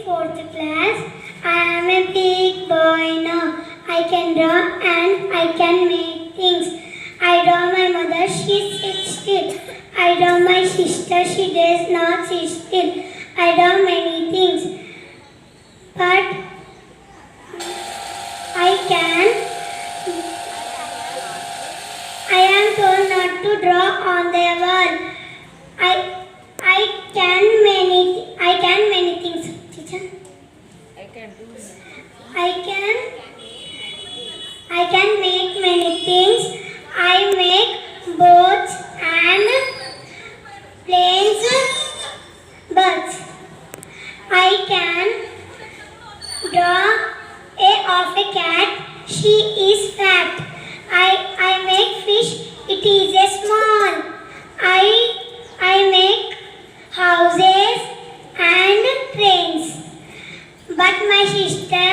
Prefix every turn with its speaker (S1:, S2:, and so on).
S1: fourth class. I am a big boy now. I can draw and I can make things. I draw my mother, she sits still. I draw my sister, she does not sit still. I draw many things. But I am told not to draw on the wall. I can many things, teacher. I can make many things. I make boats and planes, birds. I can draw of a cat. She is fat. I make fish. It is a small. I make houses and trains. But my sister